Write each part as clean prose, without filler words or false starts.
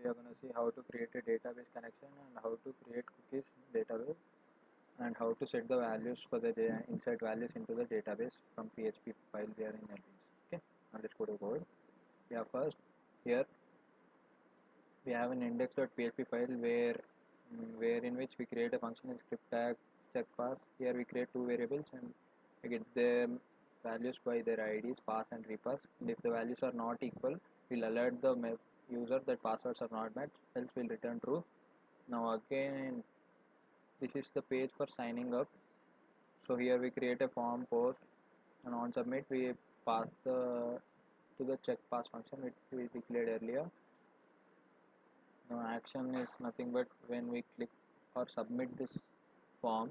we are going to see how to create a database connection and how to create cookies in database and how to set the values for the insert values into the database from PHP file we are in LBs. Okay, now let's go to code. Yeah, first here we have an index.php file where in which we create a function in script tag check pass. Here we create two variables and we get the values by their IDs pass and repass, and if the values are not equal we'll alert the user that passwords are not matched, else we'll return true. Now again, this is the page for signing up. So here we create a form post, and on submit we pass the to the check pass function which we declared earlier. Now action is nothing but when we click or submit this form,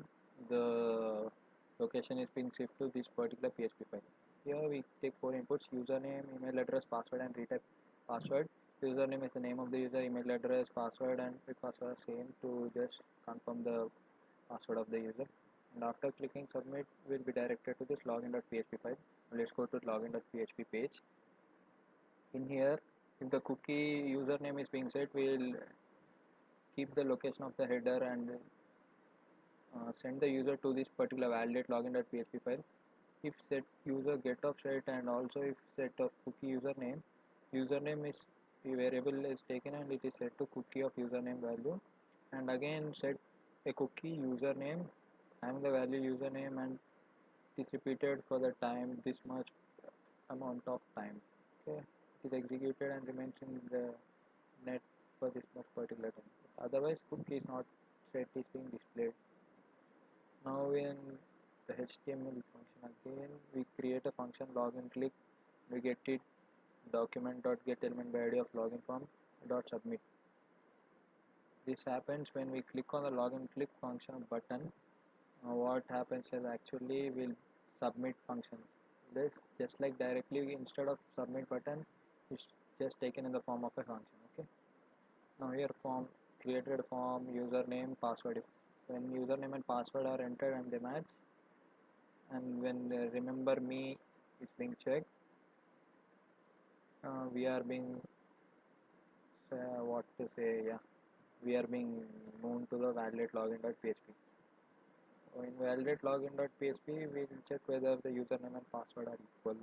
the location is being shipped to this particular PHP file. Here we take four inputs: username, email address, password, and retype password. Username is the name of the user, email address, password, and password are same to just confirm the password of the user. And after clicking submit, we'll be directed to this login.php file. Let's go to login.php page. In here, if the cookie username is being set, we'll keep the location of the header and send the user to this particular validate login.php file. If set user get of set and also if set of cookie username is the variable is taken and it is set to cookie of username value, and again set a cookie username having the value username, and it is repeated for the time this much amount of time. Okay, it is executed and remains in the net for this much particular time. Otherwise, cookie is not set is being displayed. Now in the HTML function again, we create a function login click. We get it document.getElement by ID of login form dot submit. This happens when we click on the login click function button. What happens is actually we'll submit function. This just like directly instead of submit button, it's just taken in the form of a function. Okay. Now here form created form username password. If when username and password are entered and they match, and when remember me is being checked, we are being what to say, yeah, we are being moved to the validate login.php. So in validate login.php we will check whether the username and password are equal.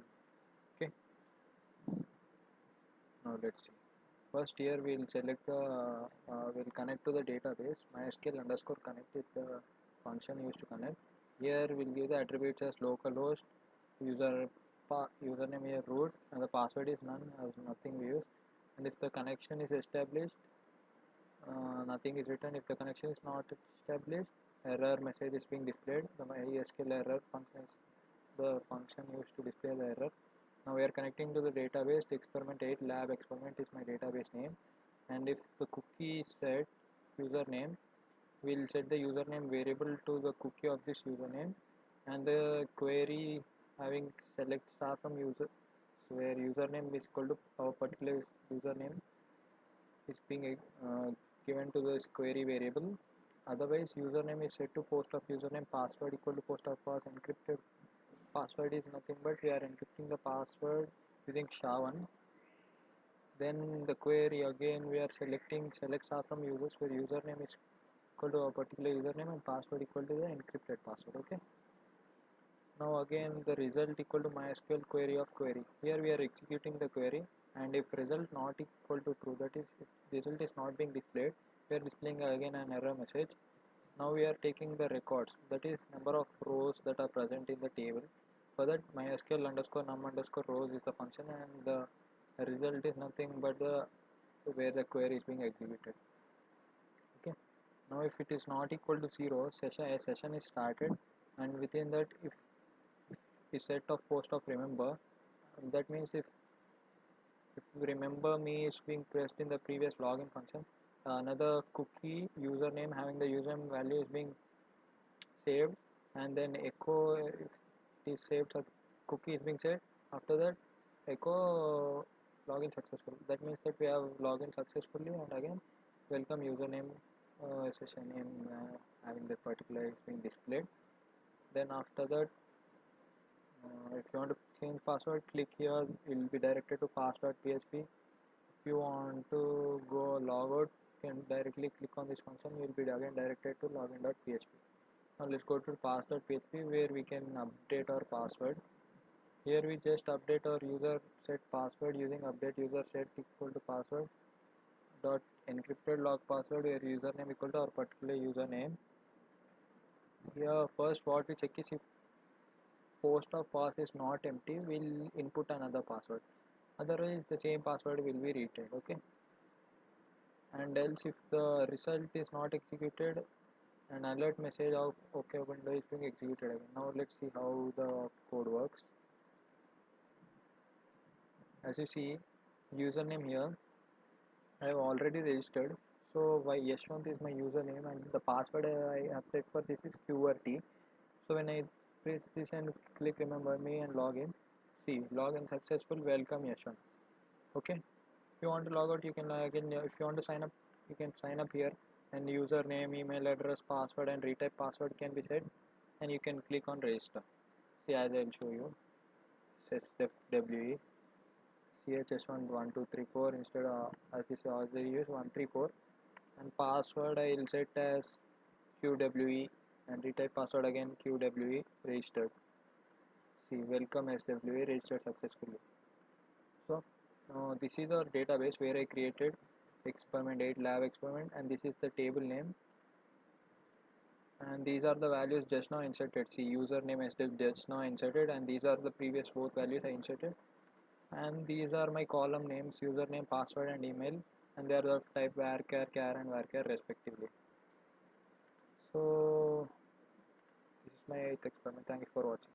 Okay, now let's see. First here we'll select the we'll connect to the database. MySQL underscore connect is the function used to connect. Here we'll give the attributes as localhost, username here root, and the password is none as nothing we use. And if the connection is established, nothing is written. If the connection is not established, error message is being displayed. The MySQL error function is the function used to display the error. Now we are connecting to the database. The experiment 8 lab experiment is my database name, and if the cookie is set username, we'll set the username variable to the cookie of this username, and the query having select star from user, so where username is equal to our particular username is being given to this query variable. Otherwise, username is set to post of username, password equal to post of pass encrypted. Password is nothing but we are encrypting the password using SHA-1. Then the query again we are selecting select star from users where username is equal to a particular username and password equal to the encrypted password. Okay. Now again the result equal to MySQL query of query. Here we are executing the query, and if result not equal to true, that is if result is not being displayed, we are displaying again an error message. Now we are taking the records, that is number of rows that are present in the table. For that MySQL underscore num underscore rows is the function, and the result is nothing but the where the query is being executed. Okay. Now if it is not equal to 0, a session is started, and within that if the set of post of remember, that means if remember me is being pressed in the previous login function, another cookie username having the username value is being saved, and then echo if it is saved cookie is being saved. After that echo login successful, that means that we have login successfully, and again welcome username session name having that particular is being displayed. Then after that if you want to change password, click here, it will be directed to pass.php. you want to go log out, you can directly click on this function. You will be again directed to login.php. Now let's go to pass.php where we can update our password. Here we just update our user set password using update user set equal to password dot encrypted log password where username equal to our particular username. Here first what we check is if post of pass is not empty, we'll input another password. Otherwise the same password will be retained. Okay. And else if the result is not executed, an alert message of OK window is being executed again. Now let's see how the code works. As you see, username here I have already registered. So why Yashwant is my username and the password I have set for this is QRT. So when I press this and click remember me and log in, see login successful, welcome Yashwant. Okay. If you want to log out, you can log in. If you want to sign up, you can sign up here and username, email address, password and retype password can be set and you can click on register. See as I'll show you. Says WE CHS11234 instead of as you say as they use 134 and password I will set as QWE and retype password again QWE registered. See welcome SWE registered successfully. So this is our database where I created experiment 8 lab experiment and this is the table name and these are the values just now inserted. See username as just now inserted and these are the previous both values I inserted and these are my column names username password and email and they are of type varchar char and varchar respectively. So this is my 8th experiment. Thank you for watching.